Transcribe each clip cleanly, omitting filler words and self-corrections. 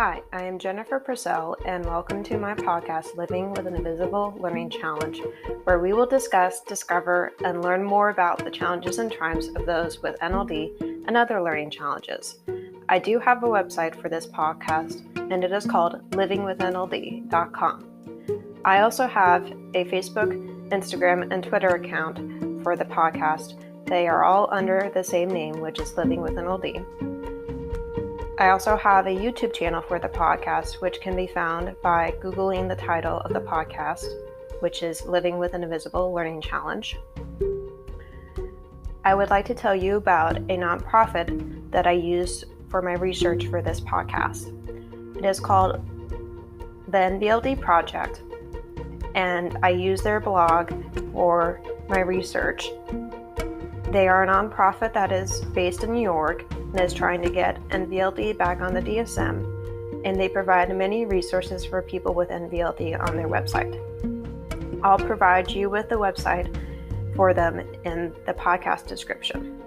Hi, I am Jennifer Purcell, and welcome to my podcast, Living with an Invisible Learning Challenge, where we will discuss, discover, and learn more about the challenges and triumphs of those with NLD and other learning challenges. I do have a website for this podcast, and it is called livingwithnld.com. I also have a Facebook, Instagram, and Twitter account for the podcast. They are all under the same name, which is Living with NLD. I also have a YouTube channel for the podcast, which can be found by Googling the title of the podcast, which is Living with an Invisible Learning Challenge. I would like to tell you about a nonprofit that I use for my research for this podcast. It is called the NVLD Project, and I use their blog for my research. They are a nonprofit that is based in New York and is trying to get NVLD back on the DSM, and they provide many resources for people with NVLD on their website. I'll provide you with the website for them in the podcast description.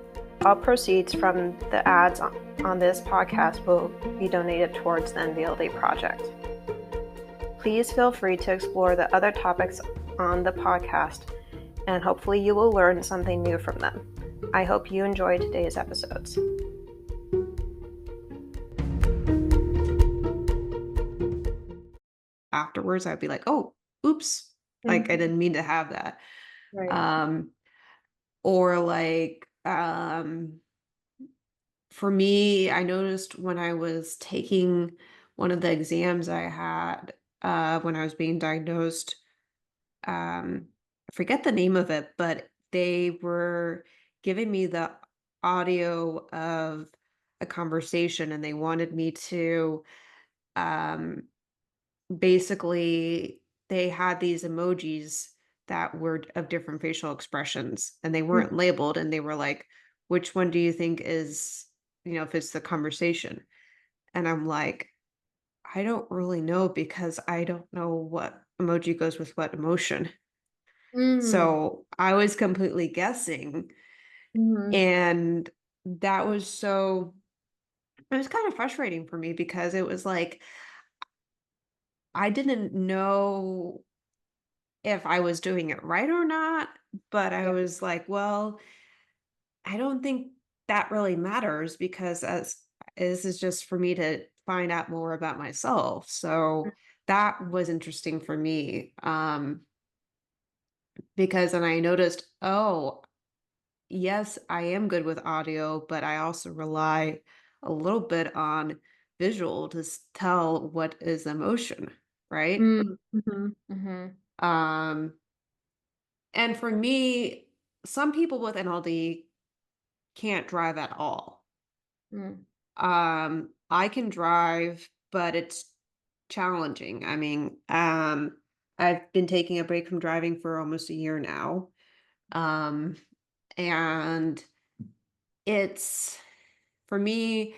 All proceeds from the ads on this podcast will be donated towards the NVLD project. Please feel free to explore the other topics on the podcast, and hopefully you will learn something new from them. I hope you enjoy today's episodes. Afterwards, I'd be like, oh, oops, like I didn't mean to have that. Right. Or like, for me, I noticed when I was taking one of the exams I had when I was being diagnosed, I forget the name of it, but they were giving me the audio of a conversation and they wanted me to um, basically, they had these emojis that were of different facial expressions and they weren't labeled, and they were like, which one do you think is, fits the conversation? And I'm like, I don't really know because I don't know what emoji goes with what emotion. Mm. So I was completely guessing. Mhm. And that was it was kind of frustrating for me because it was like, I didn't know if I was doing it right or not, but I Yeah. was like, well, I don't think that really matters because as this is just for me to find out more about myself. So that was interesting for me. Because then I noticed, oh, yes, I am good with audio, but I also rely a little bit on visual to tell what is emotion, right? Mm. Mhm. Mhm. Um, and for me, some people with NLD can't drive at all. Mm. I can drive, but it's challenging. I mean, I've been taking a break from driving for almost a year now. Um, and it's for me,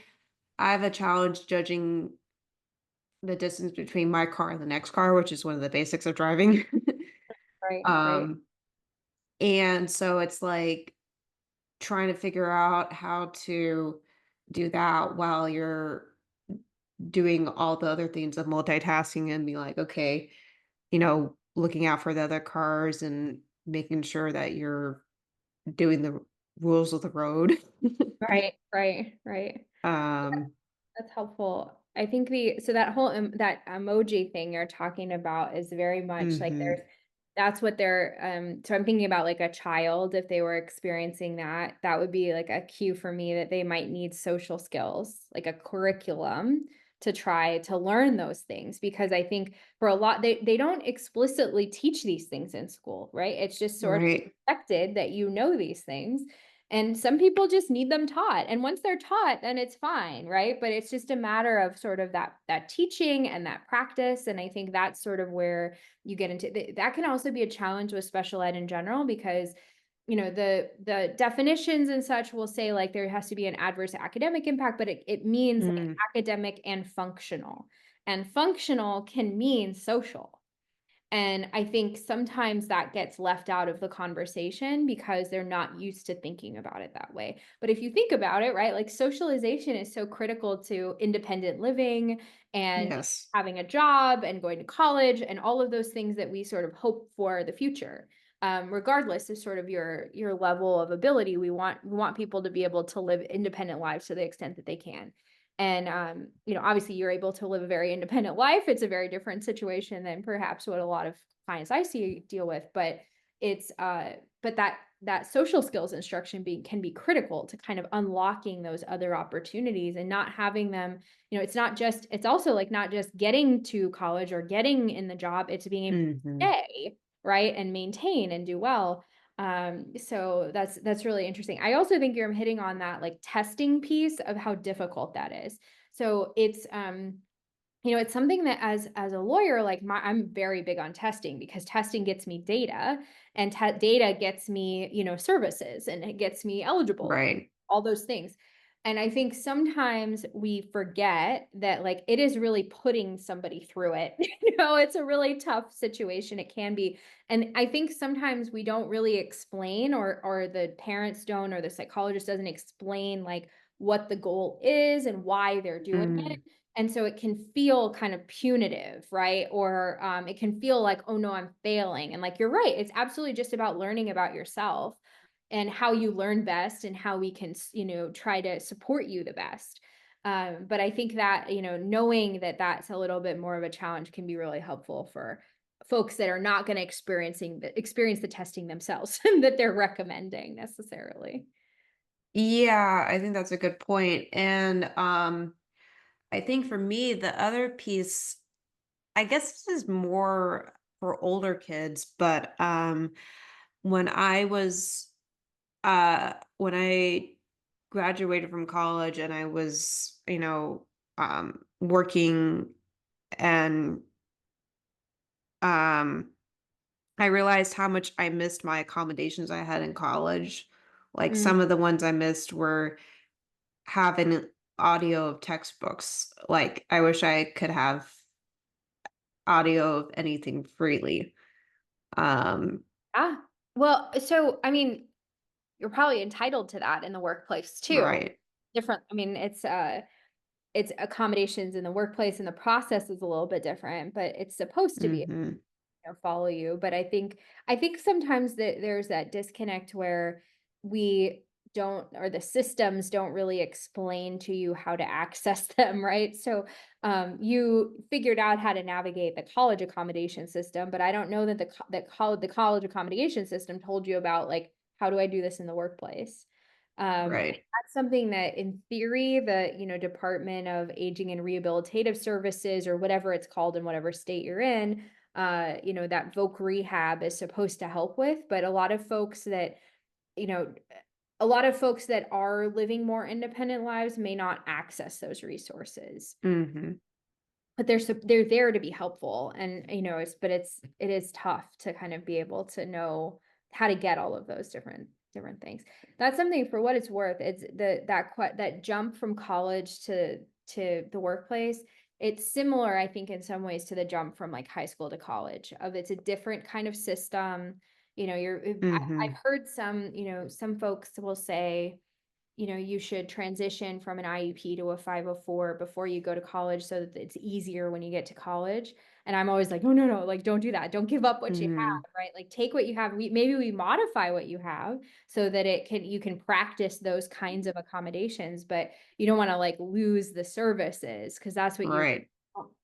I have a challenge judging the distance between my car and the next car, which is one of the basics of driving. Right, right. um, and so it's like trying to figure out how to do that while you're doing all the other things of multitasking and be like, okay, looking out for the other cars and making sure that you're doing the rules of the road. Right, right, right. um, That's helpful. I think that whole that emoji thing you're talking about is very much like mhm, that's what they're so I'm thinking about like a child, if they were experiencing that, that would be like a cue for me that they might need social skills, like a curriculum to try to learn those things, because I think for a lot they don't explicitly teach these things in school, right? It's just sort of right. expected that you know these things. And some people just need them taught. And once they're taught, then it's fine, right? But it's just a matter of sort of that teaching and that practice. And I think that's sort of where you get into that can also be a challenge with special ed in general, because the definitions and such will say like there has to be an adverse academic impact, but it means like Mm, academic and functional can mean social. And I think sometimes that gets left out of the conversation because they're not used to thinking about it that way. But if you think about it, right, like socialization is so critical to independent living and Yes. having a job and going to college and all of those things that we sort of hope for the future. Regardless of sort of your level of ability, we want people to be able to live independent lives to the extent that they can. And obviously you're able to live a very independent life. It's a very different situation than perhaps what a lot of clients I see deal with, but it's but that social skills instruction can be critical to kind of unlocking those other opportunities and not having them, it's also like not just getting to college or getting in the job, it's being able to Hmm. stay, right, and maintain and do well. So that's really interesting. I also think you're hitting on that like testing piece of how difficult that is. So it's something that as a lawyer, like I'm very big on testing because testing gets me data and data gets me, services, and it gets me eligible, Right. all those things. And I think sometimes we forget that like it is really putting somebody through it. It's a really tough situation. It can be. And I think sometimes we don't really explain, or the parents don't, or the psychologist doesn't explain like what the goal is and why they're doing it. Mm. And so it can feel kind of punitive, right? Or it can feel like, oh no, I'm failing. And like, you're right. It's absolutely just about learning about yourself and how you learn best and how we can, try to support you the best. But I think that, knowing that that's a little bit more of a challenge can be really helpful for folks that are not going to experience the testing themselves that they're recommending necessarily. Yeah, I think that's a good point. And I think for me, the other piece, I guess this is more for older kids, but when I was when I graduated from college and I was, working, and um I realized how much I missed my accommodations I had in college. Like Mm. some of the ones I missed were having audio of textbooks. Like I wish I could have audio of anything freely. Um, Ah, well, so I mean, you're probably entitled to that in the workplace too. right. Different, I mean, it's accommodations in the workplace and the process is a little bit different, but it's supposed to be, Mhm. follow you. But I think sometimes that there's that disconnect where we don't, or the systems don't really explain to you how to access them, right? So you figured out how to navigate the college accommodation system, but I don't know that the college accommodation system told you about like how do I do this in the workplace. Right. That's something that in theory the Department of Aging and Rehabilitative Services, or whatever it's called in whatever state you're in, that voc rehab is supposed to help with. But you know, a lot of folks that are living more independent lives may not access those resources, Mhm. but they're there to be helpful. And it is tough to kind of be able to know how to get all of those different things. That's something, for what it's worth, it's that jump from college to the workplace. It's similar, I think, in some ways to the jump from like high school to college. Of It's a different kind of system. I've Mhm. heard some folks will say, you should transition from an IEP to a 504 before you go to college so that it's easier when you get to college. And I'm always like, no, no, no, like don't do that. Don't give up what you Mhm. have, right? Like take what you have. Maybe we modify what you have so that you can practice those kinds of accommodations, but you don't want to like lose the services, because that's what Right.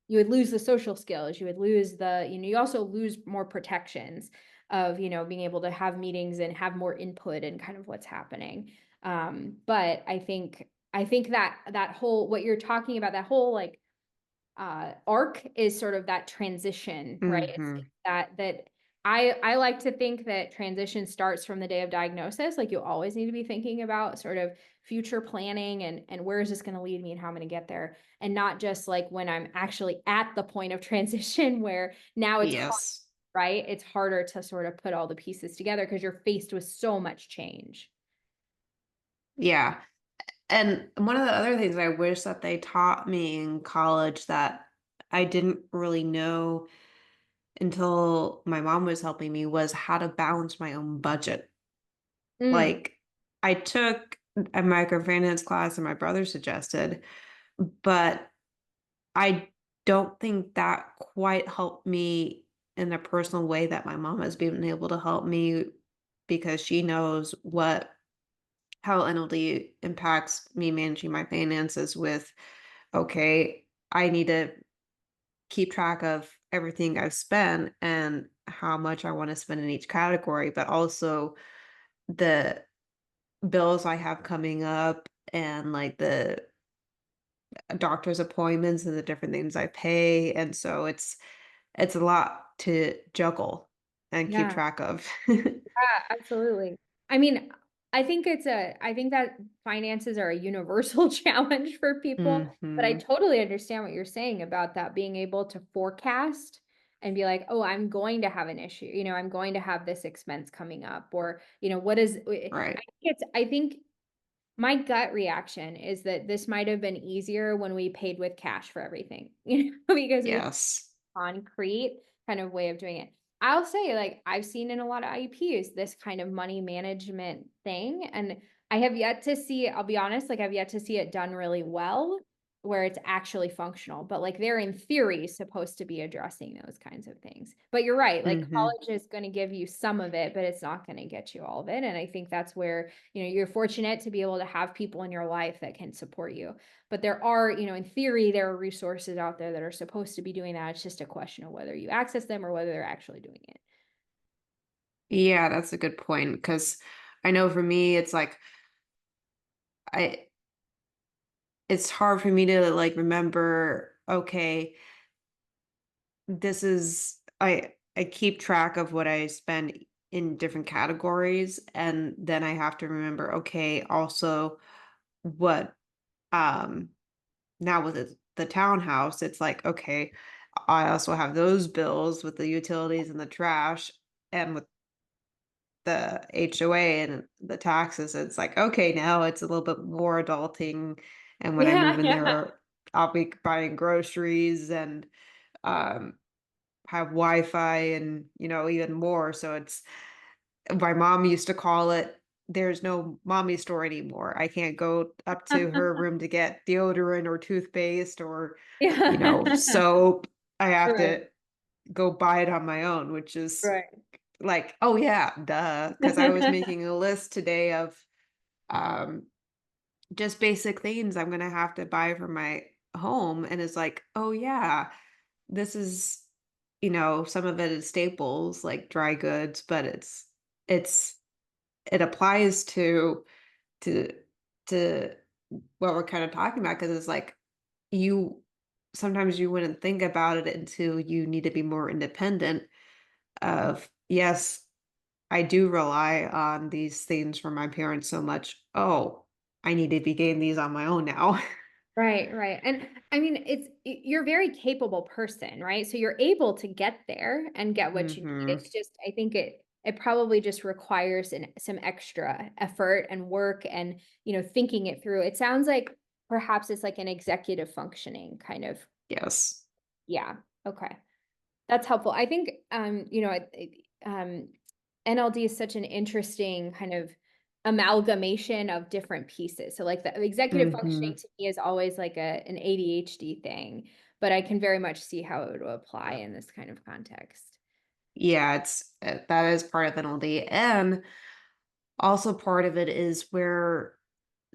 you would lose the social skills. You would lose you also lose more protections of, being able to have meetings and have more input and kind of what's happening. But I think that whole, what you're talking about, that whole like arc is sort of that transition, right? It's Mhm. that I like to think that transition starts from the day of diagnosis. Like you always need to be thinking about sort of future planning and where is this going to lead me and how I'm going to get there, and not just like when I'm actually at the point of transition where now it's hard, Yes. right? It's harder to sort of put all the pieces together because you're faced with so much change. Yeah. And one of the other things I wish that they taught me in college that I didn't really know until my mom was helping me was how to balance my own budget. Mm, Like, I took a microfinance class that my brother suggested, but I don't think that quite helped me in a personal way that my mom has been able to help me, because she knows how NLD impacts me managing my finances with, okay, I need to keep track of everything I've spent and how much I want to spend in each category, but also the bills I have coming up and like the doctor's appointments and the different things I pay. And so it's a lot to juggle and keep yeah. track of. Yeah, absolutely. I mean, I think that finances are a universal challenge for people, but I Hmm. totally understand what you're saying about that being able to forecast and be like, oh, I'm going to have an issue. I'm going to have this expense coming up, or, what is, Right. I think my gut reaction is that this might have been easier when we paid with cash for everything, because we Yes. concrete kind of way of doing it. I'll say, like, I've seen in a lot of IEPs this kind of money management thing. And I have yet to see, I'll be honest, like, I've yet to see it done really well where it's actually functional. But like, they're in theory supposed to be addressing those kinds of things. But you're right, like, Hmm. college is going to give you some of it, but it's not going to get you all of it. And I think that's where, you're fortunate to be able to have people in your life that can support you. But there are, in theory, there are resources out there that are supposed to be doing that. It's just a question of whether you access them or whether they're actually doing it. Yeah, that's a good point. Because I know for me, it's like I it's hard for me to like remember, okay, this is I keep track of what I spend in different categories, and then I have to remember, okay, also what um now with the townhouse, it's like, okay, I also have those bills with the utilities and the trash and with the HOA and the taxes. It's like, okay, now it's a little bit more adulting. And when I Yeah, move in yeah. there, I'll be buying groceries and um have Wi-Fi and even more. So it's my mom used to call it, there's no mommy store anymore. I can't go up to her room to get deodorant or toothpaste or Yeah. soap. I have Right. to go buy it on my own, which is Right. like, oh yeah, duh. Because I was making a list today of um just basic things I'm gonna have to buy for my home. And it's like, oh yeah, this is, some of it is staples like dry goods, but it's it applies to to what we're kind of talking about, because it's like you sometimes you wouldn't think about it until you need to be more independent of, yes, I do rely on these things from my parents so much. Oh, I need to be getting these on my own now. Right, right. And I mean, you're a very capable person, right? So you're able to get there and get what you need. Hmm. It's just, I think it probably just requires some extra effort and work and, thinking it through. It sounds like perhaps it's like an executive functioning kind of. Yes. Yeah. Okay. That's helpful. I think, NLD is such an interesting kind of amalgamation of different pieces. So like the executive Hmm. functioning to me is always like an ADHD thing, but I can very much see how it would apply in this kind of context. Yeah, that is part of NLD. And also part of it is where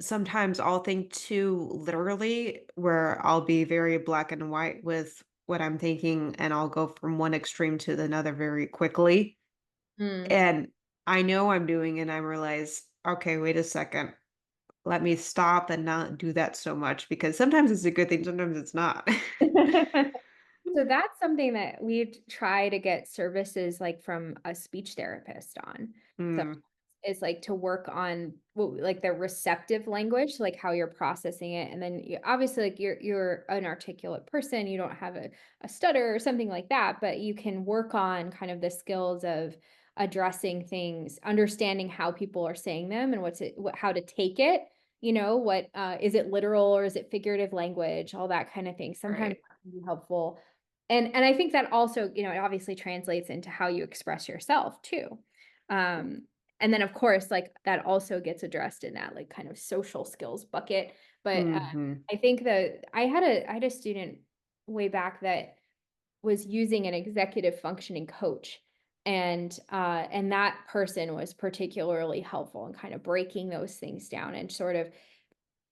sometimes I'll think too literally, where I'll be very black and white with what I'm thinking, and I'll go from one extreme to another very quickly. Mm. And I know I'm doing it, and I realize, okay, wait a second. Let me stop and not do that so much, because sometimes it's a good thing, sometimes it's not. So that's something that we try to get services like from a speech therapist on. So Mm, is like to work on like the receptive language, like how you're processing it. And then obviously like you're an articulate person, you don't have a stutter or something like that, but you can work on kind of the skills of addressing things, understanding how people are saying them and how to take it. What is it literal or is it figurative language, all that kind of thing. Sometimes right. that can be helpful. And I think that also, it obviously translates into how you express yourself too. And then of course, like that also gets addressed in that like kind of social skills bucket. But Hmm. I think that I had a student way back that was using an executive functioning coach. And that person was particularly helpful in kind of breaking those things down and sort of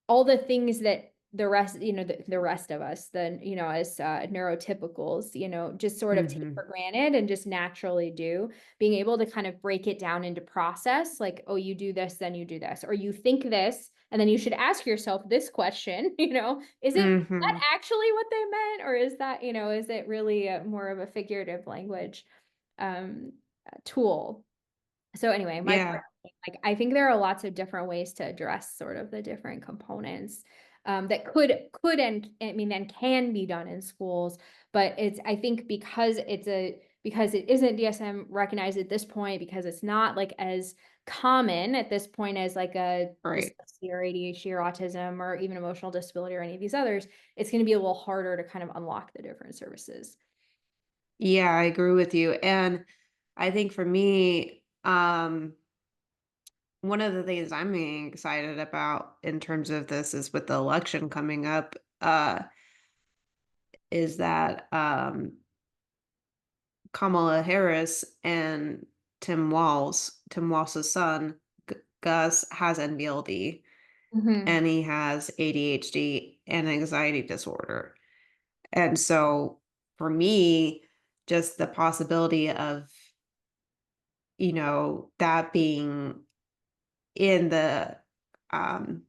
all the things that the rest, the rest of us, then, as neurotypicals, just sort of take Hmm. for granted and just naturally do, being able to kind of break it down into process, like, oh, you do this, then you do this, or you think this, and then you should ask yourself this question, is it that Hmm. actually what they meant, or is that, is it really more of a figurative language um, tool? So anyway, my point, Yeah, like I think there are lots of different ways to address sort of the different components that could and I mean and can be done in schools, but it's I think because it isn't DSM recognized at this point, because it's not like as common at this point as like a right. dyslexia or ADHD or autism or even emotional disability or any of these others, it's going to be a little harder to kind of unlock the different services. Yeah, I agree with you. And I think for me, one of the things I'm being excited about in terms of this is with the election coming up, is that Kamala Harris and Tim Walz's son, Gus, has NBLD Hmm. and he has ADHD and anxiety disorder. And so for me, just the possibility of, that being in the um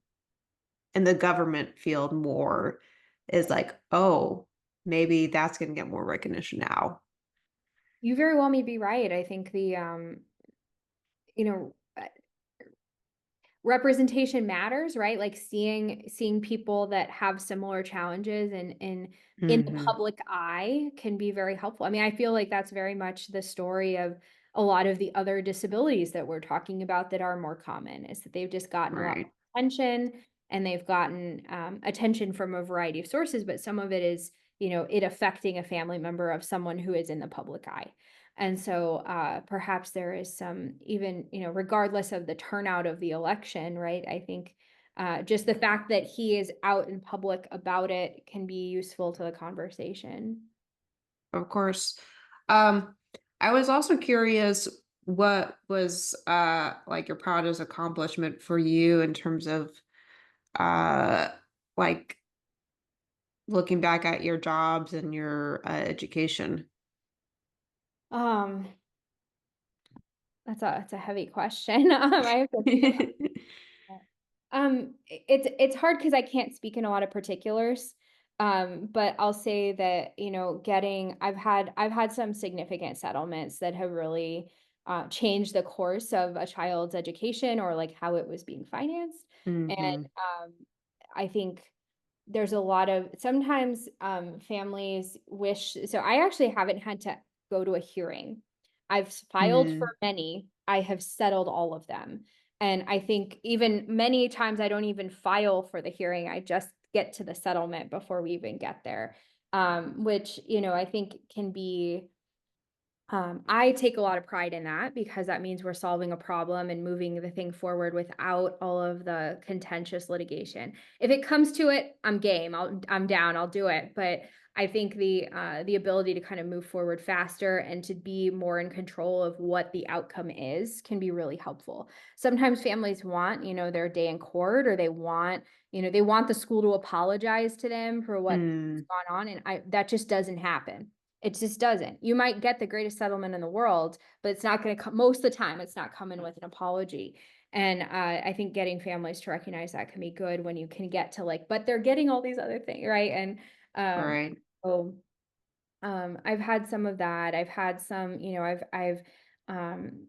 in the government field more is like, oh, maybe that's going to get more recognition now. You very well may be right. I think the you know representation matters, right? Like seeing people that have similar challenges and in the Hmm. public eye can be very helpful. I mean, I feel like that's very much the story of a lot of the other disabilities that we're talking about that are more common, is that they've just gotten a lot Right. more attention, and they've gotten attention from a variety of sources, but some of it is, it affecting a family member of someone who is in the public eye. And so perhaps there is some, even, regardless of the turnout of the election, right? I think just the fact that he is out in public about it can be useful to the conversation. Of course. Um, I was also curious what was like your proudest accomplishment for you in terms of uh like looking back at your jobs and your education. Um, that's a heavy question. I have to think about that. It's hard because I can't speak in a lot of particulars. But I'll say that, I've had some significant settlements that have really changed the course of a child's education or like how it was being financed. And Hmm. I think there's a lot of sometimes families wish, so I actually haven't had to go to a hearing. I've filed for Mm. many, I have settled all of them. And I think even many times I don't even file for the hearing. I just get to the settlement before we even get there. Which, I think can be I take a lot of pride in that because that means we're solving a problem and moving the thing forward without all of the contentious litigation. If it comes to it, I'm game. I'm down. I'll do it. But I think the ability to kind of move forward faster and to be more in control of what the outcome is can be really helpful. Sometimes families want, their day in court, or they want the school to apologize to them for what's Mm. gone on, and I that just doesn't happen. It just doesn't. You might get the greatest settlement in the world, but it's not going to come most of the time. It's not coming with an apology. And I think getting families to recognize that can be good when you can get to like, but they're getting all these other things, right? And um, Right. so I've had some of that. I've had some, um,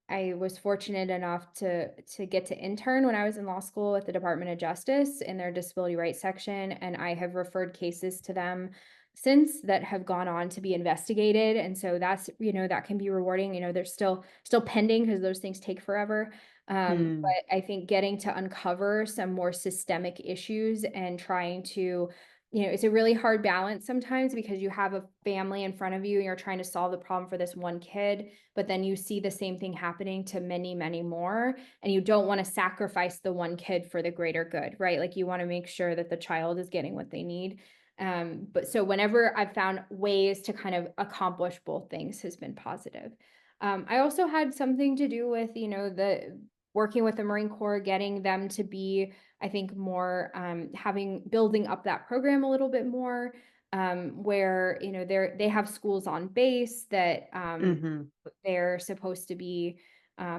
I was fortunate enough to get to intern when I was in law school at the Department of Justice in their disability rights section, and I have referred cases to them since that have gone on to be investigated. And so that's, that can be rewarding. They're still pending because those things take forever. Mm. But I think getting to uncover some more systemic issues and trying to it's a really hard balance sometimes because you have a family in front of you and you're trying to solve the problem for this one kid, but then you see the same thing happening to many, many more, and you don't want to sacrifice the one kid for the greater good, right? Like you want to make sure that the child is getting what they need. But so whenever I've found ways to kind of accomplish both things has been positive. I also had something to do with, the working with the Marine Corps, getting them to be, I think, more building up that program a little bit more, where they have schools on base that Mm-hmm. they're supposed to be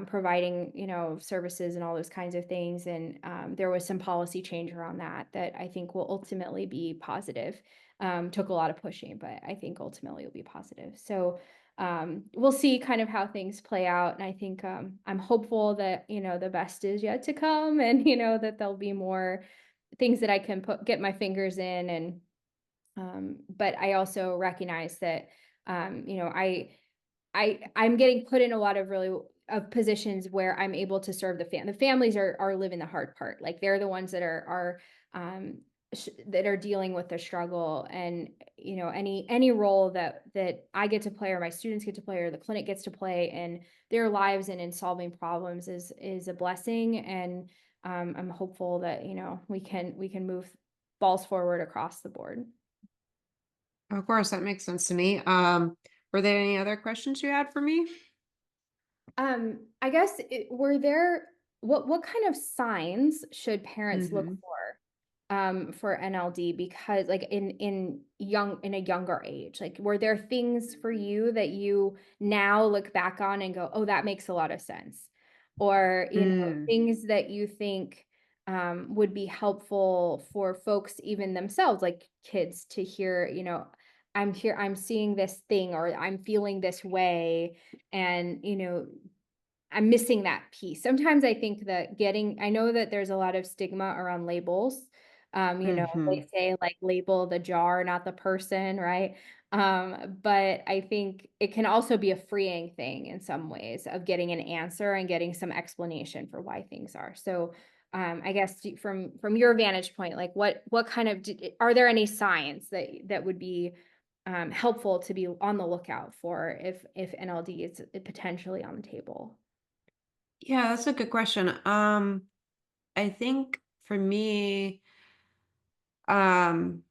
providing services and all those kinds of things, and there was some policy change around that I think will ultimately be positive. Took a lot of pushing, but I think ultimately will be positive. So we'll see kind of how things play out. And I think I'm hopeful that, the best is yet to come, and, that there'll be more things that I can get my fingers in. And, but I also recognize that, I'm getting put in a lot of really of positions where I'm able to serve the families are living the hard part. Like they're the ones that are that are dealing with the struggle, and any role that I get to play, or my students get to play, or the clinic gets to play in their lives and in solving problems is a blessing. And I'm hopeful that we can move balls forward across the board. Of course, that makes sense to me. Were there any other questions you had for me? I guess were there what kind of signs should parents look Mm-hmm. for NLD? Because like in a younger age, like were there things for you that you now look back on and go, oh, that makes a lot of sense? Or, Mm. things that you think would be helpful for folks, even themselves, like kids, to hear, I'm seeing this thing, or I'm feeling this way, and I'm missing that piece. Sometimes I think that I know that there's a lot of stigma around labels. Mm-hmm. They say like label the jar, not the person, right? But I think it can also be a freeing thing in some ways, of getting an answer and getting some explanation for why things are. So I guess from your vantage point, like what kind of are there any signs that would be helpful to be on the lookout for if NLD is potentially on the table? Yeah, that's a good question. I think for me, um,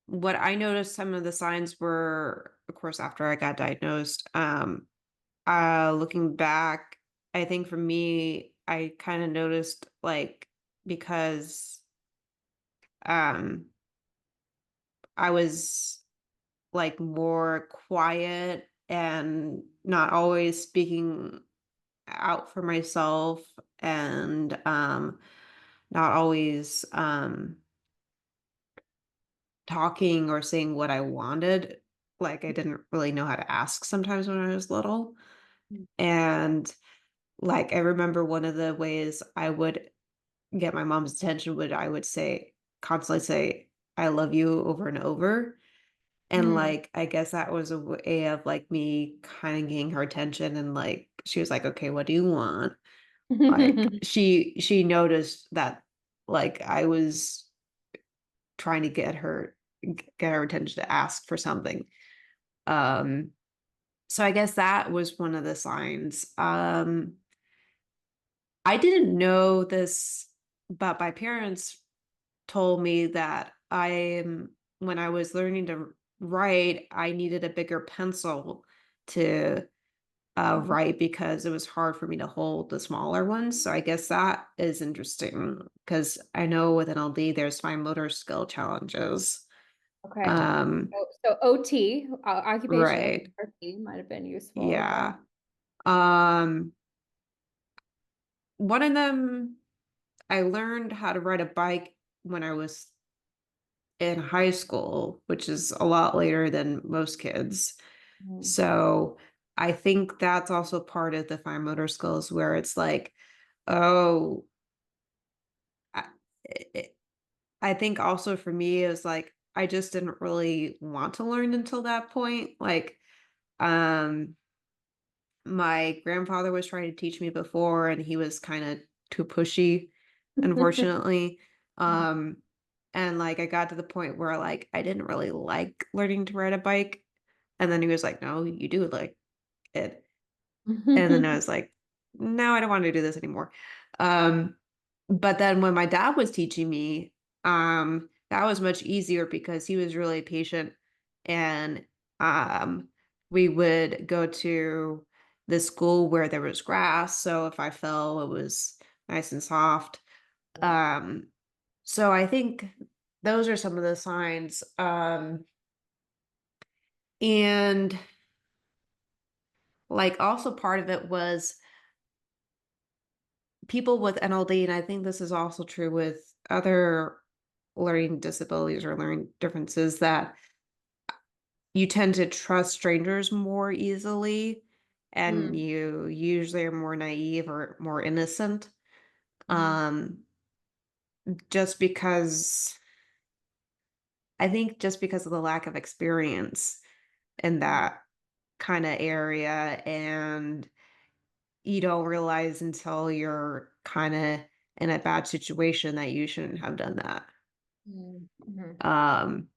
what I noticed some of the signs were, of course, after I got diagnosed. Looking back, I think for me, I kind of noticed like because um I was like more quiet and not always speaking out for myself, and not always talking or saying what I wanted. Like I didn't really know how to ask sometimes when I was little. And like I remember one of the ways I would get my mom's attention would I would say constantly say I love you over and over. And Mm. like I guess that was a way of like me kind of getting her attention, and like she was like, okay, what do you want? Like she noticed that like I was trying to get her attention to ask for something. Um so I guess that was one of the signs. I didn't know this, but my parents told me that when I was learning to write, I needed a bigger pencil to write because it was hard for me to hold the smaller ones. So I guess that is interesting because I know with NLD there's fine motor skill challenges. Okay. Um, So OT, occupational right. therapy, might have been useful as Yeah. well. Um, One of them, I learned how to ride a bike when I was in high school, which is a lot later than most kids. Mm. So I think that's also part of the fine motor skills where it's like, oh, I, it, I think also for me it was like I just didn't really want to learn until that point. Like, um, my grandfather was trying to teach me before, and he was kind of too pushy, unfortunately. Um, And like I got to the point where like I didn't really like learning to ride a bike. And then he was like, "No, you do like it." And then I was like, "No, I don't want to do this anymore." Um, but then when my dad was teaching me, that was much easier because he was really patient and um we would go to the school where there was grass, so if I fell, it was nice and soft. Um, so I think those are some of the signs. And like also part of it was people with NLD, and I think this is also true with other learning disabilities or learning differences, that you tend to trust strangers more easily and Mm, you usually are more naive or more innocent. mhm, Um, just because I think just because of the lack of experience in mhm, that kind of area, and you don't realize until you're kind of in a bad situation that you shouldn't have done that. mhm, mhm. Um,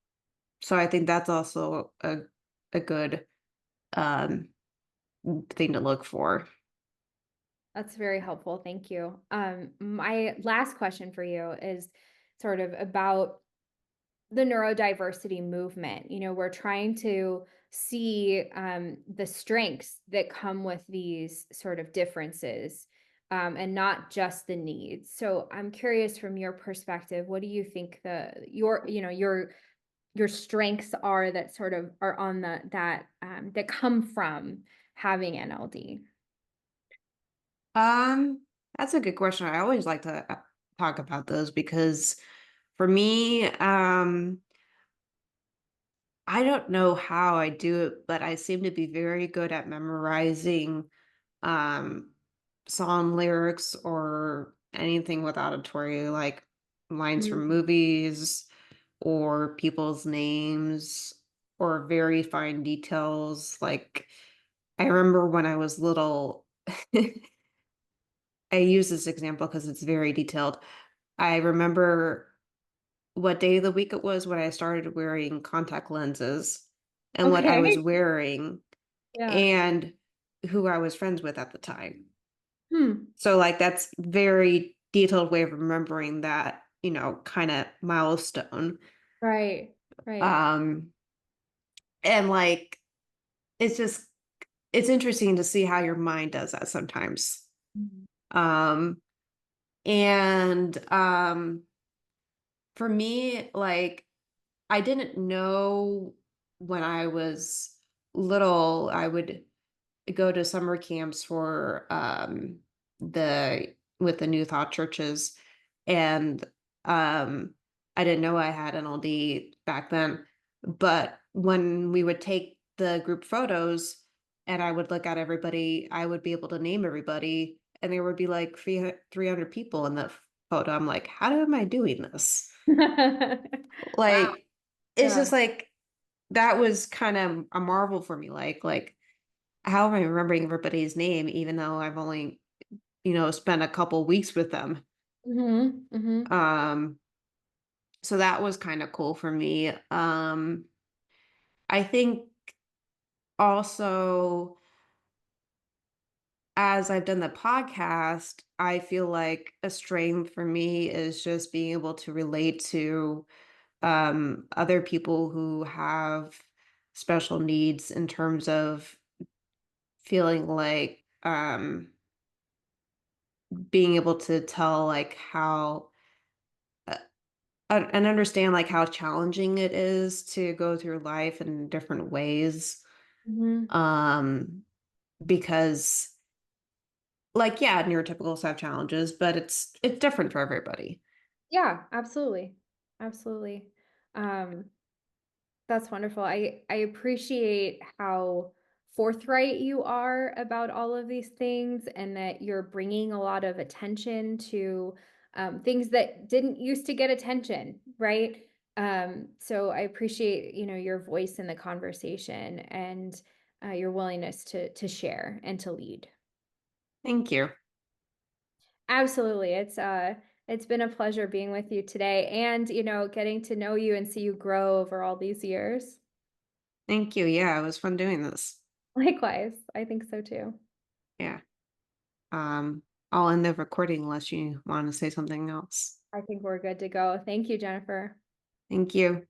so I think that's also a good um thing to look for. That's very helpful. Thank you. My last question for you is sort of about the neurodiversity movement. We're trying to see the strengths that come with these sort of differences, and not just the needs. So I'm curious from your perspective, what do you think your strengths are that sort of are on that come from having NLD? Um, that's a good question. I always like to talk about those because for me, I don't know how I do it, but I seem to be very good at memorizing um song lyrics or anything with auditory, like lines from Mm. movies or people's names or very fine details. Like I remember when I was little, I use this example because it's very detailed. I remember what day of the week it was when I started wearing contact lenses and what I was Okay. wearing Yeah. and who I was friends with at the time. Hmm. So like that's very detailed way of remembering that, kind of milestone. Right. Right. Um and like it's just it's interesting to see how your mind does that sometimes. Mhm. Um and for me, like I didn't know when I was little, I would go to summer camps for the with the New Thought churches, and I didn't know I had NLD back then. But when we would take the group photos and I would look at everybody, I would be able to name everybody, and there would be like 300 people in the photo. I'm like, how am I doing this? Wow. Like, it's Yeah. just like that was kind of a marvel for me. Like how am I remembering everybody's name even though I've only, spent a couple weeks with them? Mhm. Mhm. Um, so that was kind of cool for me. I think also as I've done the podcast, I feel like a strength for me is just being able to relate to other people who have special needs in terms of feeling like being able to tell like how uh, and understand like how challenging it is to go through life in different ways, Mhm. um because like yeah, neurotypicals have challenges, but it's different for everybody. Yeah, absolutely. Absolutely. Um, that's wonderful. I appreciate how forthright you are about all of these things and that you're bringing a lot of attention to things that didn't used to get attention, right? So I appreciate, your voice in the conversation and your willingness to share and to lead. Thank you. Absolutely. It's been a pleasure being with you today and, getting to know you and see you grow over all these years. Thank you. Yeah, it was fun doing this. Likewise, I think so too. Yeah. I'll end the recording unless you want to say something else. I think we're good to go. Thank you, Jennifer. Thank you.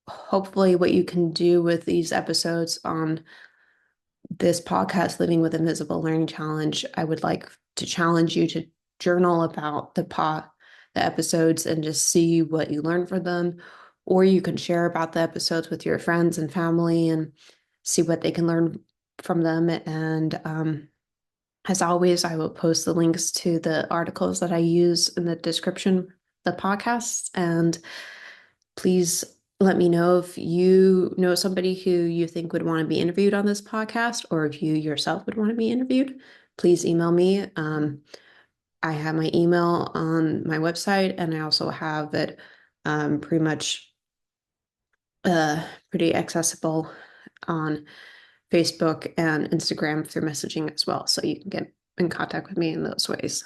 Hopefully, what you can do with these episodes on this podcast, Living with Invisible Learning Challenge, I would like to challenge you to journal about the episodes and just see what you learn from them. Or you can share about the episodes with your friends and family and see what they can learn from them. And as always, I will post the links to the articles that I use in the description of the podcast. And please let me know if you know somebody who you think would want to be interviewed on this podcast, or if you yourself would want to be interviewed. Please email me. I have my email on my website, and I also have it pretty much pretty accessible on Facebook and Instagram through messaging as well. So you can get in contact with me in those ways.